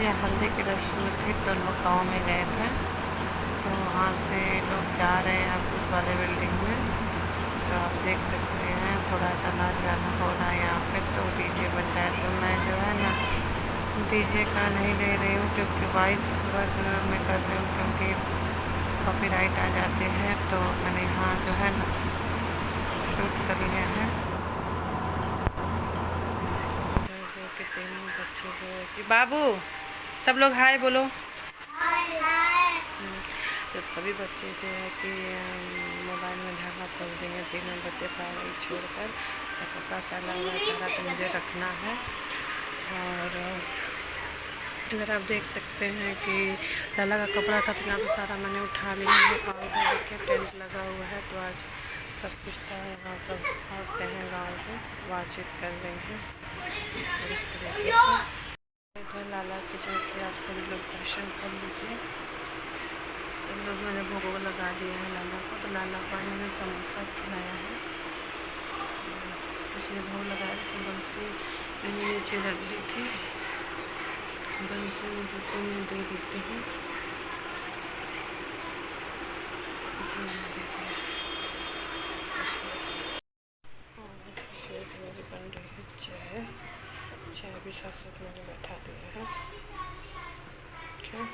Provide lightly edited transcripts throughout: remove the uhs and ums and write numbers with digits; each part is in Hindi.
ये हल्दी की रस्म थी तो लोग गाँव में गए थे, तो वहाँ से लोग जा रहे हैं अब उस वाले बिल्डिंग में। तो आप देख सकते हैं थोड़ा सा नाच गाना हो रहा है यहाँ पे, तो डीजे बज रहा है। तो मैं जो है ना डीजे का नहीं ले रही हूँ क्योंकि वॉइस वगैरह मैं कर रही हूँ, क्योंकि कॉपीराइट आ जाते हैं। तो मैंने यहाँ जो है ना शूट कर लिया है। जैसे कि 3 बच्चे जो है कि बाबू सब लोग हाय बोलो। तो सभी बच्चे जो है कि मोबाइल में धागा खोल देंगे। 3 बच्चे पढ़ाई छोड़कर कपड़ा फैला हुआ सारा तो मुझे रखना है। और इधर आप देख सकते हैं कि लाला का कपड़ा था तो यहाँ पे सारा मैंने उठा लिया है। और इधर देखिए टेंट लगा हुआ है, तो आज सब कुछ था वहाँ सब औरतें हैं गाँव में बातचीत कर रही हैं। और इस तरीके से इधर लाला की जो कि आप सभी लोग दर्शन कर लीजिए। सब लोग मैंने भोग लगा दिया है लाला को, तो लाला को मैंने समोसा खिलाया है। उसने भोग लगाया, बंसी मैंने नीचे रख दी थी, बंसी मुझको मैं दे देती हूँ। इसी में दे दिया बन रही है चाय। चाय भी साथ साथ मैंने बैठा दिया है। ठीक है,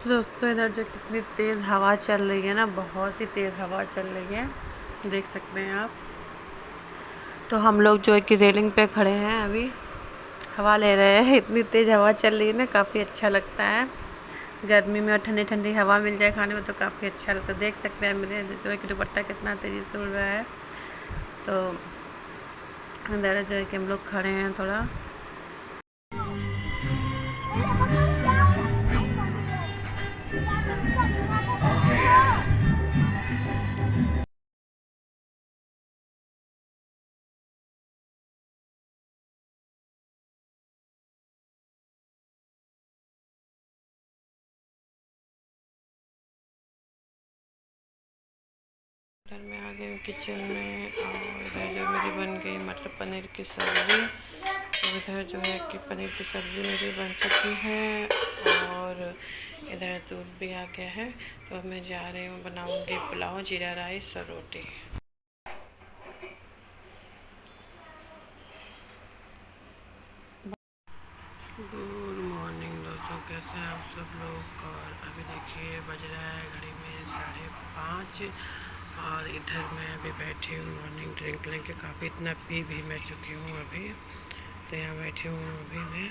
दोस्तों इधर जो कितनी तेज़ हवा चल रही है ना, बहुत ही तेज़ हवा चल रही है, देख सकते हैं आप। तो हम लोग जो है कि रेलिंग पे खड़े हैं, अभी हवा ले रहे हैं। इतनी तेज़ हवा चल रही है ना, काफ़ी अच्छा लगता है। गर्मी में और ठंडी ठंडी हवा मिल जाए खाने में तो काफ़ी अच्छा लगता है। देख सकते हैं मेरे जो है कि दुपट्टा कितना तेज़ी से उड़ रहा है। तो इधर जो है कि हम लोग खड़े हैं थोड़ा। इधर मैं आ गई किचन में, और इधर जो मेरी बन गई मटर पनीर की सब्ज़ी। इधर जो है कि पनीर की सब्ज़ी मेरी बन चुकी है, और इधर दूध भी आ गया है। तो अब मैं जा रही हूँ, बनाऊँगी पुलाव, जीरा राइस और रोटी। गुड मॉर्निंग दोस्तों, कैसे हैं आप सब लोग। और अभी देखिए बज रहा है घड़ी में 5:30, और इधर मैं अभी बैठी हूँ मॉर्निंग ड्रिंक लेके। काफ़ी इतना पी भी मैं चुकी हूँ अभी। तो यहाँ बैठी हूँ अभी मैं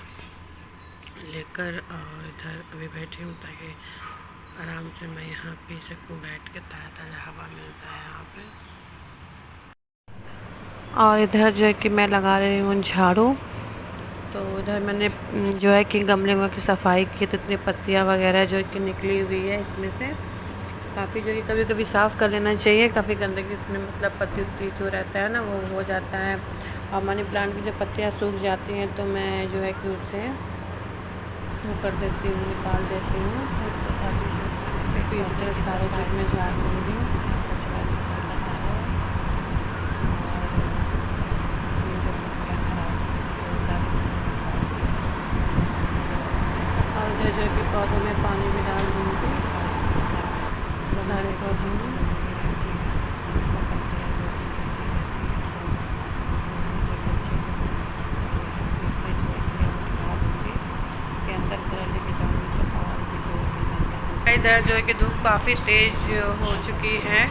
लेकर, और इधर अभी बैठी हूँ ताकि आराम से मैं यहाँ पी सकूँ बैठ के। ताज़ा ताज़ा हवा मिलता है यहाँ पे। और इधर जो है कि मैं लगा रही हूँ झाड़ू। तो इधर मैंने जो है कि गमले में की सफाई की, तो इतनी पत्तियाँ वगैरह जो है कि निकली हुई है इसमें से। काफ़ी जो कि कभी कभी साफ़ कर लेना चाहिए, काफ़ी गंदगी इसमें मतलब पत्ती उत्ती जो रहता है ना वो हो जाता है। और मनी प्लांट की जो पत्तियाँ सूख जाती हैं तो मैं जो है कि उसे वो कर देती हूँ, निकाल देती हूँ। तो इसी तरह सारे जग में झाड़ लूँगी। कचरा निकल रहा है, और इधर जो कि पौधों में पानी भी डाल दूँगी सारे पौधों में। इधर जो है कि धूप काफ़ी तेज़ हो चुकी है।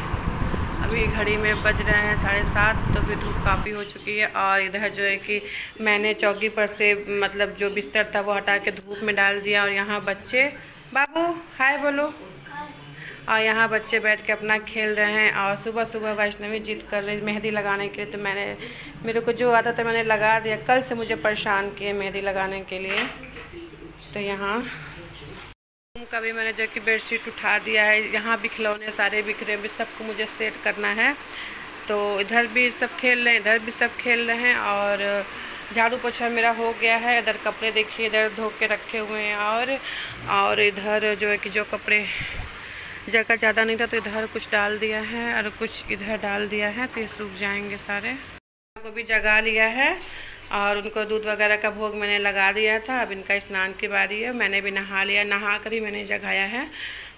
अभी घड़ी में बज रहे हैं 7:30, तो भी धूप काफ़ी हो चुकी है। और इधर जो है कि मैंने चौकी पर से मतलब जो बिस्तर था वो हटा के धूप में डाल दिया। और यहाँ बच्चे, बाबू हाय बोलो। और यहाँ बच्चे बैठ के अपना खेल रहे हैं। और सुबह सुबह वैष्णवी जिद कर रही मेहंदी लगाने के लिए, तो मेरे को जो आता था मैंने लगा दिया। कल से मुझे परेशान किए मेहंदी लगाने के लिए। तो यहाँ का भी मैंने जो कि बेडशीट उठा दिया है। यहाँ भी खिलौने सारे बिखरे भी, सबको मुझे सेट करना है। तो इधर भी सब खेल रहे हैं, इधर भी सब खेल रहे हैं। और झाड़ू पोछा मेरा हो गया है। इधर कपड़े देखिए इधर धो के रखे हुए हैं। और इधर जो है कि जो कपड़े जगह ज़्यादा नहीं था तो इधर कुछ डाल दिया है और कुछ इधर डाल दिया है, तो ये सूख जाएंगे सारे। को भी जगा लिया है और उनको दूध वगैरह का भोग मैंने लगा दिया था। अब इनका स्नान की बारी है। मैंने भी नहा लिया, नहा कर ही मैंने जगाया है।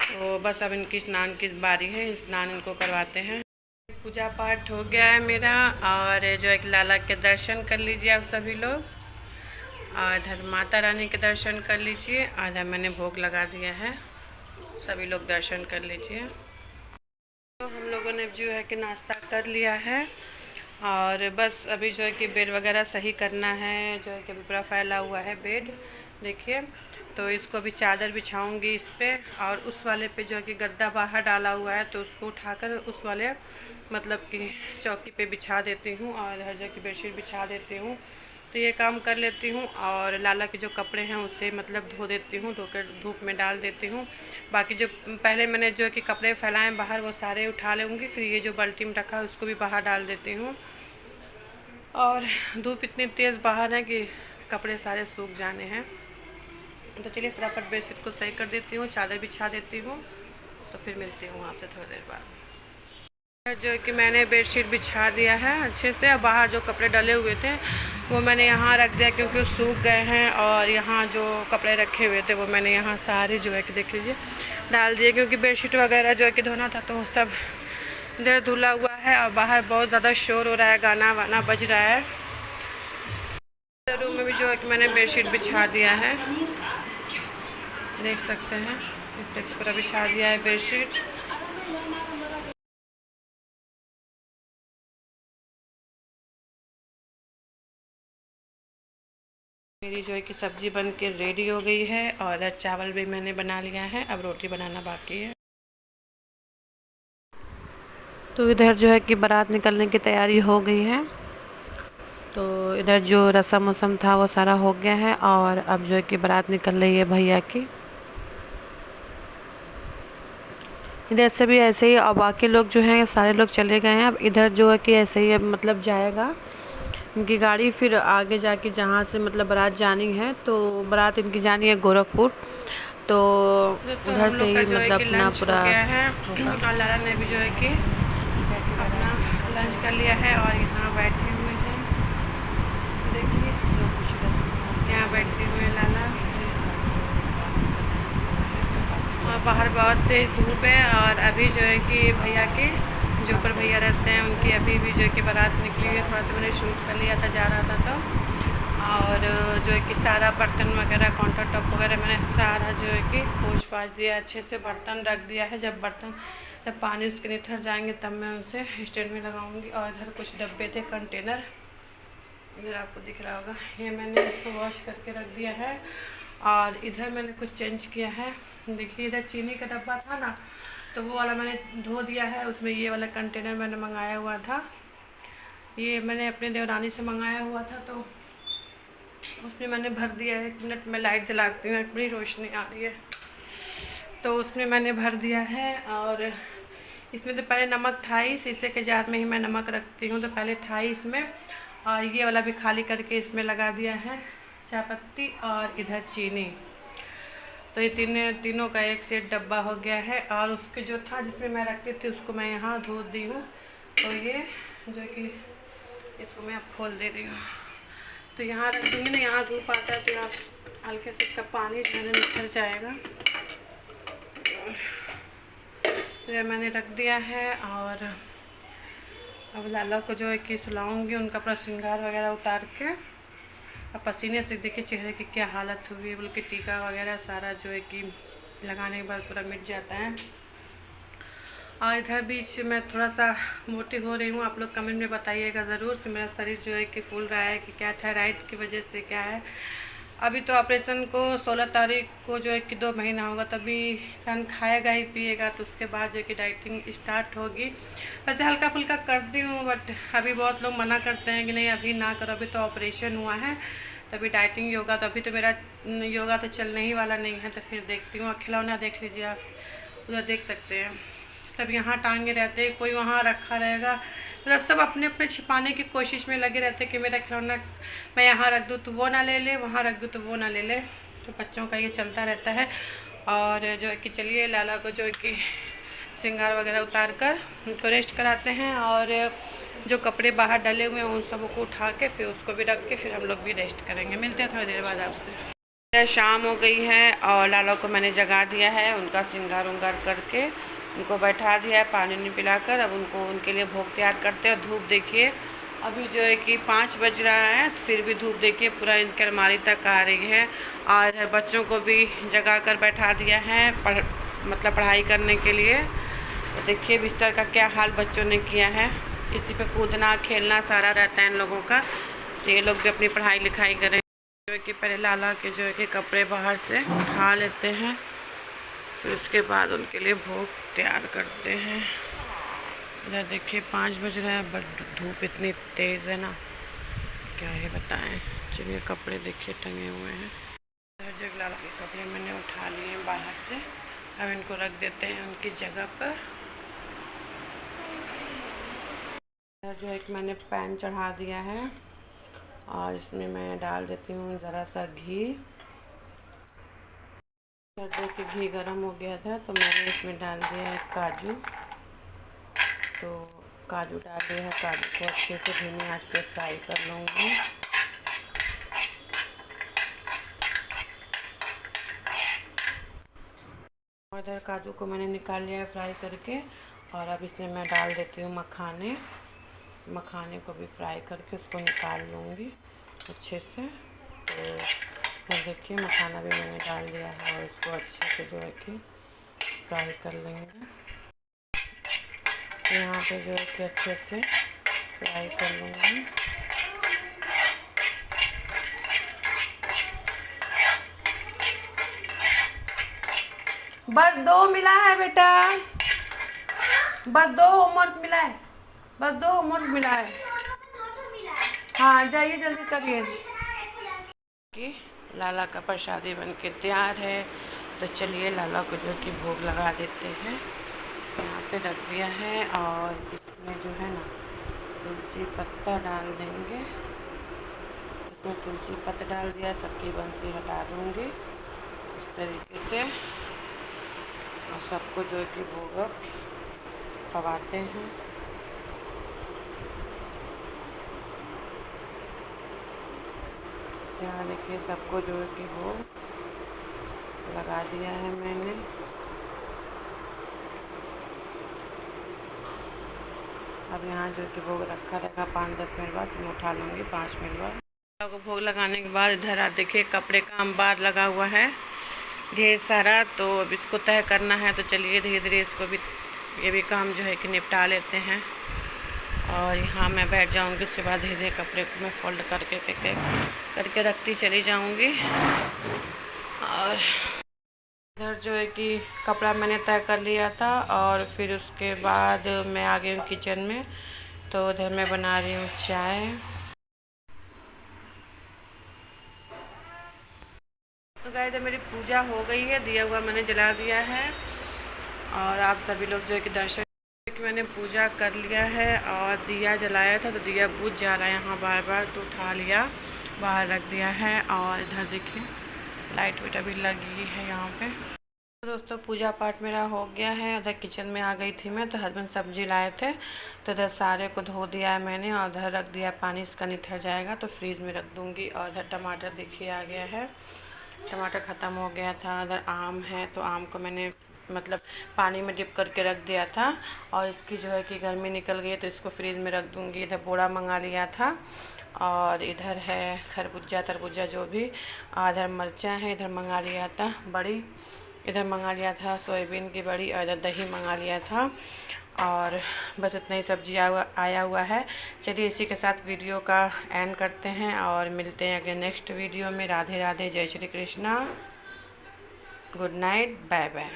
तो बस अब इनकी स्नान की बारी है, स्नान इनको करवाते हैं। पूजा पाठ हो गया है मेरा और जो एक लाला के दर्शन कर लीजिए आप सभी लोग, और इधर माता रानी के दर्शन कर लीजिए। आधा मैंने भोग लगा दिया है, सभी लोग दर्शन कर लीजिए। तो हम लोगों ने जो है कि नाश्ता कर लिया है और बस अभी जो है कि बेड वगैरह सही करना है। जो है कि अभी पूरा फैला हुआ है बेड, देखिए। तो इसको अभी चादर बिछाऊंगी इस पर, और उस वाले पे जो है कि गद्दा बाहर डाला हुआ है तो उसको उठाकर उस वाले मतलब कि चौकी पे बिछा देती हूँ और हर जगह बेडशीट बिछा देती हूँ। तो ये काम कर लेती हूँ और लाला के जो कपड़े हैं उसे मतलब धो देती हूँ, धोकर धूप में डाल देती हूँ। बाकी जो पहले मैंने जो है कि कपड़े फैलाए बाहर वो सारे उठा लूँगी, फिर ये जो बाल्टी में रखा है उसको भी बाहर डाल देती हूँ। और धूप इतनी तेज़ बाहर है कि कपड़े सारे सूख जाने हैं। तो चलिए फटाफट बेडशीट को सही कर देती हूँ, चादर बिछा देती हूँ, तो फिर मिलती हूँ आपसे थोड़ी देर बाद। जो कि मैंने बेडशीट बिछा दिया है अच्छे से। अब बाहर जो कपड़े डले हुए थे वो मैंने यहाँ रख दिया क्योंकि सूख गए हैं, और यहाँ जो कपड़े रखे हुए थे वो मैंने यहाँ सारे जो है कि देख लीजिए डाल दिए, क्योंकि बेडशीट वगैरह जो है कि धोना था तो सब इधर धुला हुआ है। और बाहर बहुत ज़्यादा शोर हो रहा है, गाना वाना बज रहा है। रूम में भी जो है कि मैंने बेडशीट बिछा दिया है, देख सकते हैं इस तरह से पूरा बिछा दिया है बेडशीट। मेरी जो है कि सब्ज़ी बन के रेडी हो गई है और चावल भी मैंने बना लिया है, अब रोटी बनाना बाकी है। तो इधर जो है कि बारात निकलने की तैयारी हो गई है। तो इधर जो रस्म वसम था वो सारा हो गया है और अब जो है कि बारात निकल रही है भैया की। इधर से भी ऐसे ही, और बाकी लोग जो हैं सारे लोग चले गए हैं। अब इधर जो है कि ऐसे ही मतलब जाएगा इनकी गाड़ी, फिर आगे जाके जहाँ से मतलब बारात जानी है, तो बारात इनकी जानी है गोरखपुर। तो उधर से ही मतलब अपना पूरा और लाला ने भी जो है कि अपना लंच कर लिया है और यहाँ बैठे हुए हैं, देखिए यहाँ बैठे हुए हैं लाला। और बाहर बहुत तेज़ धूप है और अभी जो है कि भैया के जो ऊपर भैया रहते हैं उनकी अभी भी जो है कि बारात निकली है। थोड़ा सा मैंने शूट कर लिया था, जा रहा था तो। और जो है कि सारा बर्तन वगैरह काउंटर टॉप वगैरह मैंने सारा जो है कि पोंछ पाछ दिया, अच्छे से बर्तन रख दिया है। जब पानी उसके निथर जाएंगे तब मैं उसे स्टैंड में लगाऊंगी। और इधर कुछ डब्बे थे, कंटेनर, इधर आपको दिख रहा होगा, ये मैंने वॉश करके रख दिया है। और इधर मैंने कुछ चेंज किया है, देखिए इधर चीनी का डब्बा था ना, तो वो वाला मैंने धो दिया है। उसमें ये वाला कंटेनर मैंने मंगाया हुआ था, ये मैंने अपने देवरानी से मंगाया हुआ था, तो उसमें मैंने भर दिया है। 1 मिनट में लाइट जलाती हूँ, बड़ी रोशनी आ रही है, तो उसमें मैंने भर दिया है। और इसमें तो पहले नमक था ही, शीशे के जार में ही मैं नमक रखती हूँ, तो पहले था ही इसमें। और ये वाला भी खाली करके इसमें लगा दिया है, चाय पत्ती और इधर चीनी। तो ये तीनों का एक सेट डब्बा हो गया है। और उसके जो था जिसमें मैं रखती थी उसको मैं यहाँ धो दी हूँ, तो ये जो कि इसको मैं अब खोल दे रही हूँ। तो यहाँ रख दूँगी ना, यहाँ धूप आता है तो यहाँ हल्के से इसका पानी जो है निकल जाएगा। ये मैंने रख दिया है। और अब लाला को जो है कि सुलाऊँगी, उनका पूरा श्रृंगार वगैरह उतार के। अब पसीने से देखिए चेहरे की क्या हालत हुई है, बल्कि टीका वगैरह सारा जो है कि लगाने के बाद पूरा मिट जाता है। और इधर बीच में थोड़ा सा मोटी हो रही हूँ, आप लोग कमेंट में बताइएगा ज़रूर कि मेरा शरीर जो है कि फूल रहा है कि क्या थायराइड की वजह से क्या है। अभी तो ऑपरेशन को 16 तारीख को जो है कि 2 महीना होगा, तभी इंसान खाएगा ही पिएगा, तो उसके बाद जो है कि डाइटिंग स्टार्ट होगी। वैसे हल्का फुल्का करती हूँ, बट अभी बहुत लोग मना करते हैं कि नहीं अभी ना करो, अभी तो ऑपरेशन हुआ है, तभी डाइटिंग योगा। तो अभी तो मेरा योगा तो चलने ही वाला नहीं है, तो फिर देखती हूँ। खिलौना देख लीजिए आप, उधर देख सकते हैं, सब यहाँ टांगे रहते हैं, कोई वहाँ रखा रहेगा, मतलब सब अपने अपने छिपाने की कोशिश में लगे रहते हैं कि मेरा खिलौना मैं यहाँ रख दूँ तो वो ना ले ले, वहाँ रख दूँ तो वो ना ले ले। तो बच्चों का ये चलता रहता है। और जो है कि चलिए लाला को जो है कि श्रृंगार वगैरह उतार कर उनको रेस्ट कराते हैं। और जो कपड़े बाहर डले हुए हैं उन सबको को उठा के फिर उसको भी रख के फिर हम लोग भी रेस्ट करेंगे। मिलते हैं थोड़ी देर बाद आपसे। शाम हो गई है और लाला को मैंने जगा दिया है, उनका श्रृंगार उंगार करके उनको बैठा दिया है पानी नहीं पिलाकर। अब उनको उनके लिए भोग तैयार करते हैं। धूप देखिए अभी जो है कि 5 बज रहा है, तो फिर भी धूप देखिए पूरा इनके अलमारी तक आ रही है। और इधर बच्चों को भी जगा कर बैठा दिया है मतलब पढ़ाई करने के लिए। तो देखिए बिस्तर का क्या हाल बच्चों ने किया है। इसी पे कूदना खेलना सारा रहता है इन लोगों का। तो ये लोग भी अपनी पढ़ाई लिखाई करें। जो है कि पहले लाला के जो है कि कपड़े बाहर से उठा लेते हैं, फिर उसके बाद उनके लिए भोग तैयार करते हैं। इधर देखिए 5 बज रहा है बट धूप इतनी तेज़ है ना, क्या है बताएं। चलिए कपड़े देखिए टंगे हुए हैं। हर जगह लाला के कपड़े मैंने उठा लिए हैं बाहर से। अब इनको रख देते हैं उनकी जगह पर। जो एक मैंने पैन चढ़ा दिया है और इसमें मैं डाल देती हूँ ज़रा सा घी। देखिए घी गर्म हो गया था तो मैंने इसमें डाल दिया है काजू। तो काजू डाल दिया है, काजू को अच्छे से धीमी आंच पे फ्राई कर लूँगी। और इधर काजू को मैंने निकाल लिया है फ्राई करके। और अब इसमें मैं डाल देती हूँ मखाने। मखाने को भी फ्राई करके उसको निकाल लूँगी अच्छे से। तो देखिए मखाना भी मैंने डाल दिया है और इसको अच्छे से जो है कि फ्राई कर लेंगे। यहाँ पे जो है कि अच्छे से फ्राई कर लूँगी। बस 2 मिला है बेटा, बस 2 होमवर्क मिला है, बस 2 होमवर्क मिला है। हाँ जाइए जल्दी करिए। कि लाला का प्रसादी बन के तैयार है। तो चलिए लाला को जो कि भोग लगा देते हैं। यहाँ पे रख दिया है और इसमें जो है ना तुलसी पत्ता डाल देंगे। इसमें तुलसी पत्ता डाल दिया, सबकी बंसी हटा दूँगी इस तरीके से। और सबको जो कि भोग पवाते हैं। यहाँ देखिए सबको जो कि भोग लगा दिया है मैंने। अब यहाँ जो कि भोग रखा रहेगा 5-10 मिनट बाद फिर उठा लूँगी 5 मिनट बाद। को भोग लगाने के बाद इधर आप देखिए कपड़े का अंबार लगा हुआ है ढेर सारा। तो अब इसको तय करना है। तो चलिए धीरे धीरे इसको भी ये भी काम जो है कि निपटा लेते हैं। और यहाँ मैं बैठ जाऊँगी। उसके बाद धीरे धीरे कपड़े को मैं फोल्ड करके रखती चली जाऊँगी। और इधर जो है कि कपड़ा मैंने तय कर लिया था और फिर उसके बाद मैं आ गई हूँ किचन में। तो उधर मैं बना रही हूँ चाय। तो गाइस इधर मेरी पूजा हो गई है, दिया हुआ मैंने जला दिया है। और आप सभी लोग जो है कि दर्शन कि मैंने पूजा कर लिया है और दिया जलाया था तो दिया बुझ जा रहा है यहाँ बार बार। तो उठा लिया बाहर रख दिया है। और इधर देखिए लाइट वेट अभी लगी है यहाँ पे। तो दोस्तों पूजा पाठ मेरा हो गया है। उधर किचन में आ गई थी मैं। तो हस्बैंड सब्जी लाए थे तो इधर सारे को धो दिया है मैंने और उधर रख दिया पानी। इसका निथर जाएगा तो फ्रीज़ में रख दूँगी। और इधर टमाटर देखिए आ गया है, टमाटर ख़त्म हो गया था। इधर आम है तो आम को मैंने मतलब पानी में डिप करके रख दिया था और इसकी जो है कि गर्मी निकल गई है तो इसको फ्रीज़ में रख दूँगी। इधर बोड़ा मंगा लिया था। और इधर है खरबूजा तरबूजा जो भी। इधर मिर्चा है, इधर मंगा लिया था बड़ी, इधर मंगा लिया था सोयाबीन की बड़ी। और इधर दही मंगा लिया था। और बस इतना ही सब्जी आया हुआ है। चलिए इसी के साथ वीडियो का एंड करते हैं और मिलते हैं अगले नेक्स्ट वीडियो में। राधे राधे, जय Shri Krishna, good night, bye bye.